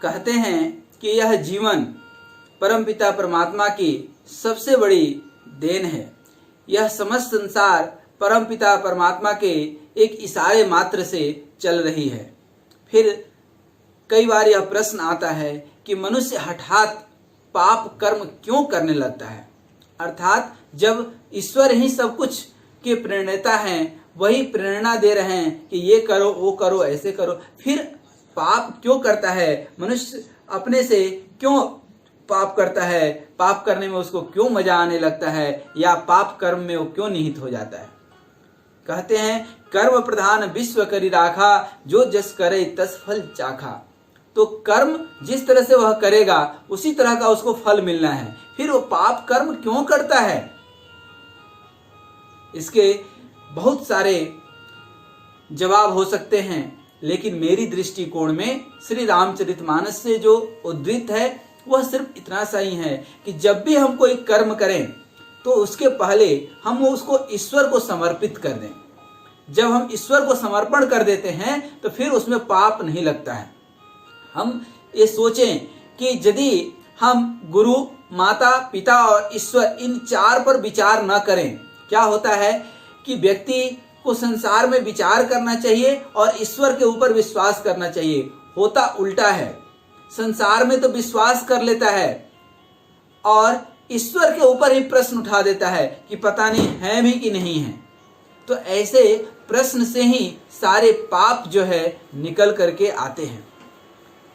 कहते हैं कि यह जीवन परमपिता परमात्मा की सबसे बड़ी देन है। यह समस्त संसार परमपिता परमात्मा के एक इशारे मात्र से चल रही है। फिर कई बार यह प्रश्न आता है कि मनुष्य हठात पाप कर्म क्यों करने लगता है, अर्थात जब ईश्वर ही सब कुछ के प्रेरणा हैं, वही प्रेरणा दे रहे हैं कि ये करो वो करो ऐसे करो, फिर पाप क्यों करता है? मनुष्य अपने से क्यों पाप करता है? पाप करने में उसको क्यों मजा आने लगता है, या पाप कर्म में वो क्यों निहित हो जाता है? कहते हैं कर्म प्रधान विश्व करी राखा, जो जस करे तस फल चाखा। तो कर्म जिस तरह से वह करेगा उसी तरह का उसको फल मिलना है। फिर वो पाप कर्म क्यों करता है? इसके बहुत सारे जवाब हो सकते हैं, लेकिन मेरी दृष्टिकोण में श्री रामचरितमानस से जो उद्धृत है वह सिर्फ इतना सा ही है कि जब भी हम कोई कर्म करें तो उसके पहले हम उसको ईश्वर को समर्पित कर दें। जब हम ईश्वर को समर्पण कर देते हैं तो फिर उसमें पाप नहीं लगता है। हम ये सोचें कि यदि हम गुरु, माता, पिता और ईश्वर इन चार पर विचार न करें, क्या होता है कि व्यक्ति को संसार में विचार करना चाहिए और ईश्वर के ऊपर विश्वास करना चाहिए। होता उल्टा है, संसार में तो विश्वास कर लेता है और ईश्वर के ऊपर ही प्रश्न उठा देता है कि पता नहीं है भी कि नहीं है। तो ऐसे प्रश्न से ही सारे पाप जो है निकल करके आते हैं।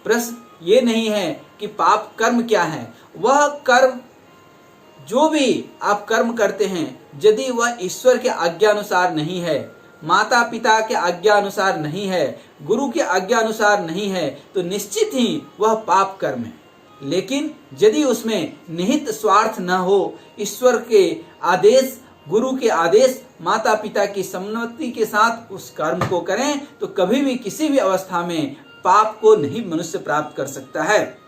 प्रश्न ये नहीं है कि पाप कर्म क्या है, वह कर्म जो भी आप कर्म करते हैं यदि वह ईश्वर के आज्ञा अनुसार नहीं है, माता पिता के आज्ञा अनुसार नहीं है, गुरु के आज्ञा अनुसार नहीं है, तो निश्चित ही वह पाप कर्म है। लेकिन यदि उसमें निहित स्वार्थ न हो, ईश्वर के आदेश, गुरु के आदेश, माता पिता की सम्मति के साथ उस कर्म को करें तो कभी भी किसी भी अवस्था में पाप को नहीं मनुष्य प्राप्त कर सकता है।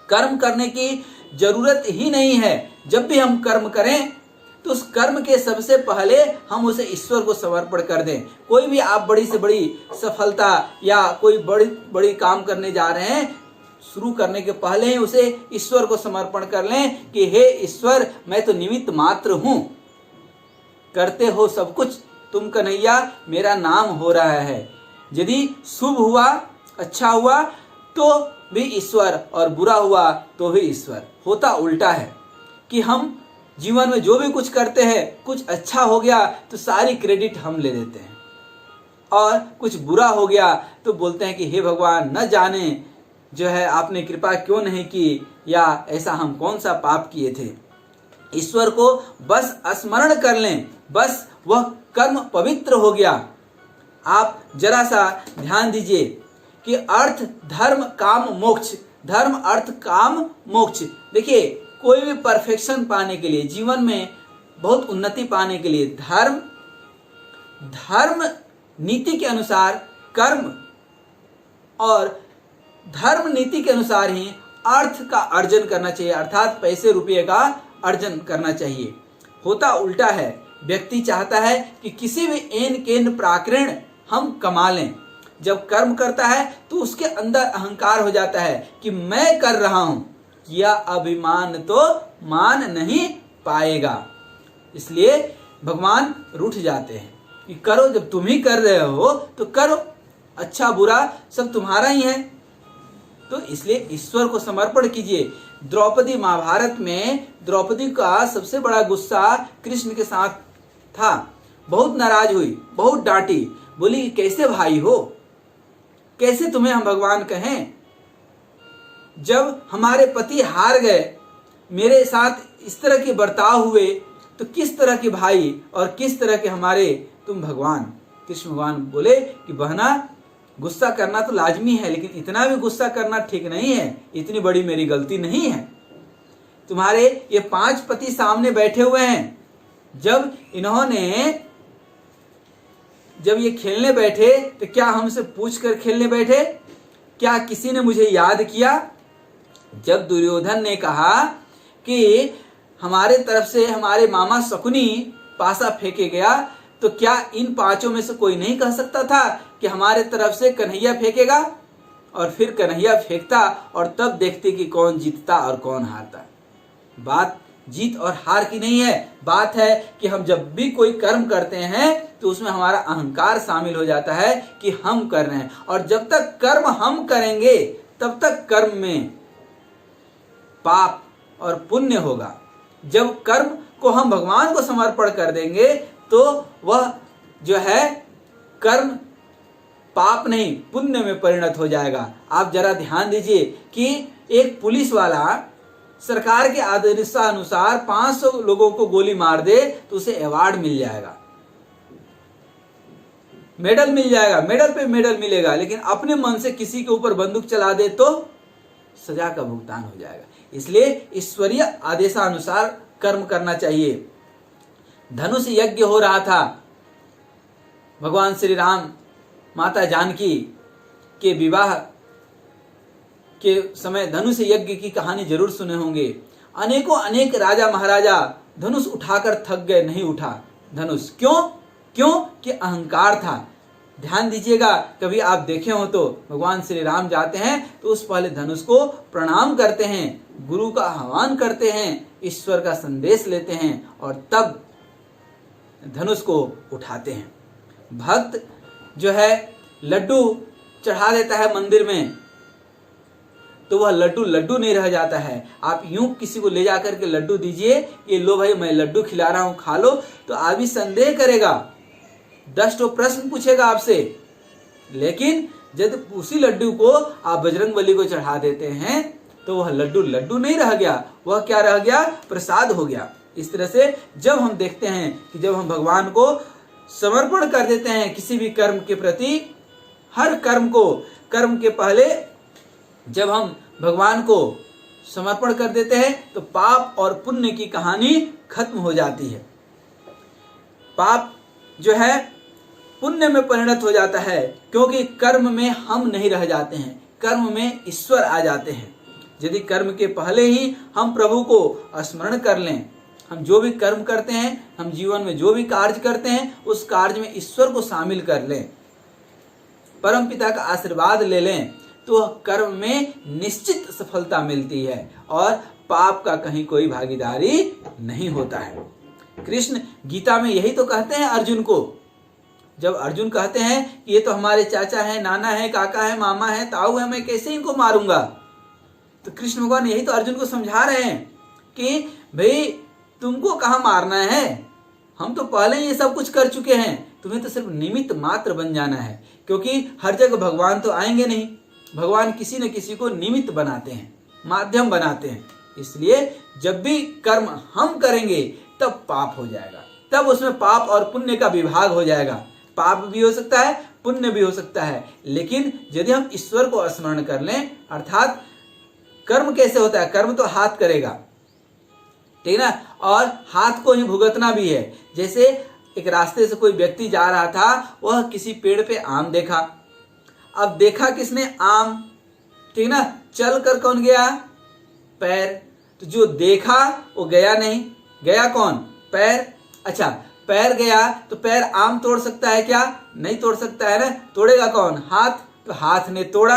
कर्म करने की जरूरत ही नहीं है। जब भी हम कर्म करें तो उस कर्म के सबसे पहले हम उसे ईश्वर को समर्पण कर दें। कोई भी आप बड़ी से बड़ी सफलता या कोई बड़ी बड़ी काम करने जा रहे हैं, शुरू करने के पहले ही उसे ईश्वर को समर्पण कर लें कि हे ईश्वर, मैं तो निमित्त मात्र हूं, करते हो सब कुछ तुम कन्हैया, मेरा नाम हो रहा है। यदि शुभ हुआ, अच्छा हुआ तो भी ईश्वर और बुरा हुआ तो भी ईश्वर। होता उल्टा है कि हम जीवन में जो भी कुछ करते हैं, कुछ अच्छा हो गया तो सारी क्रेडिट हम ले देते हैं और कुछ बुरा हो गया तो बोलते हैं कि हे भगवान, न जाने जो है आपने कृपा क्यों नहीं की, या ऐसा हम कौन सा पाप किए थे। ईश्वर को बस स्मरण कर लें, बस वह कर्म पवित्र हो गया। आप जरा सा ध्यान दीजिए कि अर्थ धर्म काम मोक्ष, धर्म अर्थ काम मोक्ष। देखिए, कोई भी परफेक्शन पाने के लिए, जीवन में बहुत उन्नति पाने के लिए धर्म नीति के अनुसार कर्म और धर्म नीति के अनुसार ही अर्थ का अर्जन करना चाहिए, अर्थात पैसे रुपये का अर्जन करना चाहिए। होता उल्टा है, व्यक्ति चाहता है कि किसी भी एन केन प्राकृण हम कमा लें। जब कर्म करता है तो उसके अंदर अहंकार हो जाता है कि मैं कर रहा हूं, किया अभिमान तो मान नहीं पाएगा। इसलिए भगवान रूठ जाते हैं कि करो, जब तुम ही कर रहे हो तो करो, अच्छा बुरा सब तुम्हारा ही है। तो इसलिए ईश्वर को समर्पण कीजिए। द्रौपदी, महाभारत में द्रौपदी का सबसे बड़ा गुस्सा कृष्ण के साथ था। बहुत नाराज हुई, बहुत डांटी, बोली कैसे भाई हो, कैसे तुम्हें हम भगवान कहें। जब हमारे पति हार गए, मेरे साथ इस तरह के बर्ताव हुए, तो किस तरह के भाई और किस तरह के हमारे तुम भगवान। कृष्ण भगवान बोले कि बहना, गुस्सा करना तो लाजमी है, लेकिन इतना भी गुस्सा करना ठीक नहीं है, इतनी बड़ी मेरी गलती नहीं है। तुम्हारे ये 5 पति सामने बैठे हुए हैं, जब ये खेलने बैठे तो क्या हमसे पूछ कर खेलने बैठे? क्या किसी ने मुझे याद किया? जब दुर्योधन ने कहा कि हमारे तरफ से हमारे मामा शकुनी पासा फेंके गया, तो क्या इन 5 में से कोई नहीं कह सकता था कि हमारे तरफ से कन्हैया फेंकेगा? और फिर कन्हैया फेंकता और तब देखते कि कौन जीतता और कौन हारता। बात जीत और हार की नहीं है, बात है कि हम जब भी कोई कर्म करते हैं तो उसमें हमारा अहंकार शामिल हो जाता है कि हम कर रहे हैं, और जब तक कर्म हम करेंगे तब तक कर्म में पाप और पुण्य होगा। जब कर्म को हम भगवान को समर्पण कर देंगे तो वह जो है कर्म पाप नहीं पुण्य में परिणत हो जाएगा। आप जरा ध्यान दीजिए कि एक पुलिस वाला सरकार के आदेशानुसार 500 लोगों को गोली मार दे तो उसे अवार्ड मिल जाएगा, मेडल मिल जाएगा, मेडल पे मेडल मिलेगा, लेकिन अपने मन से किसी के ऊपर बंदूक चला दे तो सजा का भुगतान हो जाएगा। इसलिए ईश्वरीय आदेशानुसार कर्म करना चाहिए। धनुष यज्ञ हो रहा था, भगवान श्री राम माता जानकी के विवाह के समय धनुष यज्ञ की कहानी जरूर सुने होंगे। अनेकों अनेक राजा महाराजा धनुष उठाकर थक गए, नहीं उठा धनुष। क्यों कि अहंकार था। ध्यान दीजिएगा, कभी आप देखे हो तो भगवान श्री राम जाते हैं तो उस पहले धनुष को प्रणाम करते हैं, गुरु का आह्वान करते हैं, ईश्वर का संदेश लेते हैं और तब धनुष को उठाते हैं। भक्त जो है लड्डू चढ़ा देता है मंदिर में तो वह लड्डू नहीं रह जाता है। आप यूं किसी को ले जाकर के लड्डू दीजिए, ये लो भाई मैं लड्डू खिला रहा हूं खा लो, तो आदमी संदेह करेगा, 10 तो प्रश्न पूछेगा आपसे। लेकिन जब उसी लड्डू को आप बजरंगबली को चढ़ा देते हैं तो वह लड्डू नहीं रह गया, वह क्या रह गया? प्रसाद हो गया। इस तरह से जब हम देखते हैं कि जब हम भगवान को समर्पण कर देते हैं किसी भी कर्म के प्रति, हर कर्म के पहले जब हम भगवान को समर्पण कर देते हैं तो पाप और पुण्य की कहानी खत्म हो जाती है। पाप जो है पुण्य में परिणत हो जाता है, क्योंकि कर्म में हम नहीं रह जाते हैं, कर्म में ईश्वर आ जाते हैं। यदि कर्म के पहले ही हम प्रभु को स्मरण कर लें, हम जो भी कर्म करते हैं, हम जीवन में जो भी कार्य करते हैं, उस कार्य में ईश्वर को शामिल कर लें, परम पिता का आशीर्वाद ले लें, तो कर्म में निश्चित सफलता मिलती है और पाप का कहीं कोई भागीदारी नहीं होता है। कृष्ण गीता में यही तो कहते हैं अर्जुन को। जब अर्जुन कहते हैं कि ये तो हमारे चाचा है, नाना है, काका है, मामा है, ताऊ है, मैं कैसे इनको मारूंगा, तो कृष्ण भगवान यही तो अर्जुन को समझा रहे हैं कि भाई तुमको कहाँ मारना है, हम तो पहले ही ये सब कुछ कर चुके हैं, तुम्हें तो सिर्फ निमित्त मात्र बन जाना है। क्योंकि हर जगह भगवान तो आएंगे नहीं, भगवान किसी न किसी को निमित्त बनाते हैं, माध्यम बनाते हैं। इसलिए जब भी कर्म हम करेंगे तब पाप हो जाएगा, तब उसमें पाप और पुण्य का विभाग हो जाएगा। पाप भी हो सकता है, पुण्य भी हो सकता है, लेकिन यदि हम ईश्वर को स्मरण कर लें, अर्थात कर्म कैसे होता है, कर्म तो हाथ करेगा, ठीक ना, और हाथ को ही भुगतना भी है। जैसे एक रास्ते से कोई व्यक्ति जा रहा था, वह किसी पेड़ पे आम देखा, अब देखा किसने? आम, ठीक ना, चल कर कौन गया? पैर। तो जो देखा वो गया नहीं, गया कौन? पैर। अच्छा, पैर गया तो पैर आम तोड़ सकता है क्या? नहीं तोड़ सकता है ना, तोड़ेगा कौन? हाथ। तो हाथ ने तोड़ा।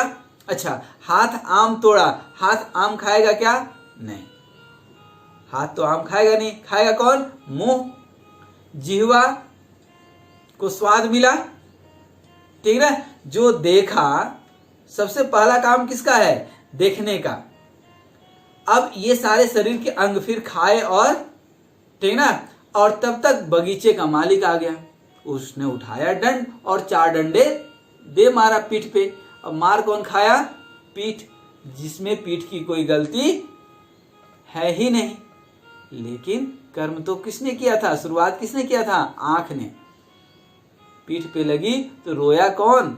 अच्छा, हाथ आम तोड़ा, हाथ आम खाएगा क्या? नहीं, हाथ तो आम खाएगा नहीं, खाएगा कौन? मुंह। जिह्वा को स्वाद मिला, ठीक ना। जो देखा, सबसे पहला काम किसका है? देखने का। अब ये सारे शरीर के अंग फिर खाए और, ठीक ना, और तब तक बगीचे का मालिक आ गया, उसने उठाया दंड और 4 डंडे दे मारा पीठ पे। अब मार कौन खाया? पीठ, जिसमें पीठ की कोई गलती है ही नहीं। लेकिन कर्म तो किसने किया था? शुरुआत किसने किया था? आंख ने। पीठ पे लगी तो रोया कौन?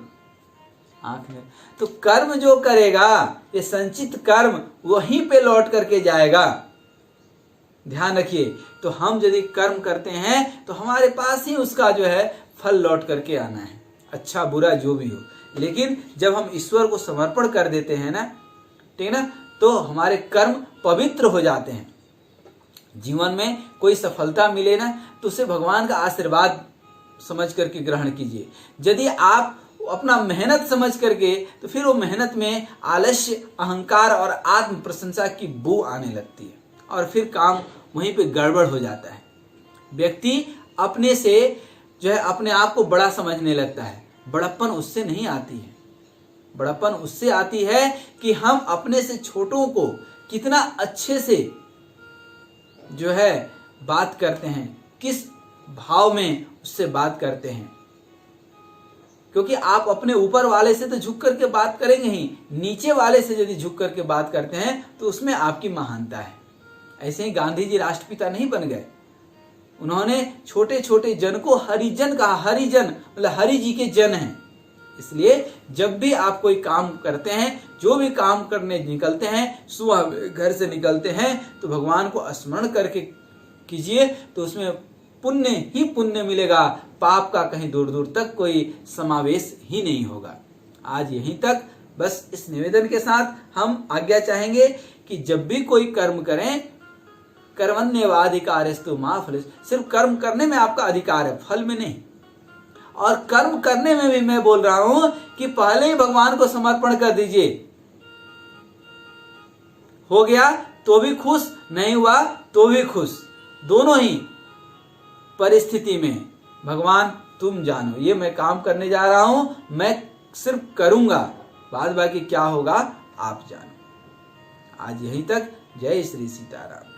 आंख ने। तो कर्म जो करेगा, ये संचित कर्म वहीं पे लौट करके जाएगा। ध्यान रखिए। तो हम यदि कर्म करते हैं तो हमारे पास ही उसका जो है फल लौट करके आना है, अच्छा बुरा जो भी हो। लेकिन जब हम ईश्वर को समर्पण कर देते हैं ना, ठीक ना, तो हमारे कर्म पवित्र हो जाते हैं। जीवन में कोई सफलता मिले ना, तो उसे भगवान का आशीर्वाद समझ करके ग्रहण कीजिए। यदि आप अपना मेहनत समझ करके, तो फिर वो मेहनत में आलस्य, अहंकार और आत्म प्रशंसा की बू आने लगती है और फिर काम वहीं पे गड़बड़ हो जाता है। व्यक्ति अपने से जो है अपने आप को बड़ा समझने लगता है। बड़प्पन उससे नहीं आती है। बड़प्पन उससे आती है कि हम अपने से छोटों को कितना अच्छे से जो है बात करते हैं, किस भाव में उससे बात करते हैं। क्योंकि आप अपने ऊपर वाले से तो झुक करके बात करेंगे ही, नीचे वाले से यदि झुक करके बात करते हैं तो उसमें आपकी महानता है। ऐसे ही गांधी जी राष्ट्रपिता नहीं बन गए। उन्होंने छोटे छोटे जन को हरिजन कहा। हरिजन मतलब हरि जी के जन हैं। इसलिए जब भी आप कोई काम करते हैं, जो भी काम करने निकलते हैं, सुबह घर से निकलते हैं तो भगवान को स्मरण करके कीजिए, तो उसमें पुण्य ही पुण्य मिलेगा। पाप का कहीं दूर दूर तक कोई समावेश ही नहीं होगा। आज यहीं तक, बस इस निवेदन के साथ हम आज्ञा चाहेंगे कि जब भी कोई कर्म करें, कर्मण्येवाधिकारस्तु मा फलेषु, सिर्फ कर्म करने में आपका अधिकार है, फल में नहीं। और कर्म करने में भी मैं बोल रहा हूं कि पहले ही भगवान को समर्पण कर दीजिए। हो गया तो भी खुश, नहीं हुआ तो भी खुश। दोनों ही परिस्थिति में भगवान तुम जानो, ये मैं काम करने जा रहा हूं, मैं सिर्फ करूंगा, बाद बाकी क्या होगा आप जानो। आज यहीं तक। जय श्री सीताराम।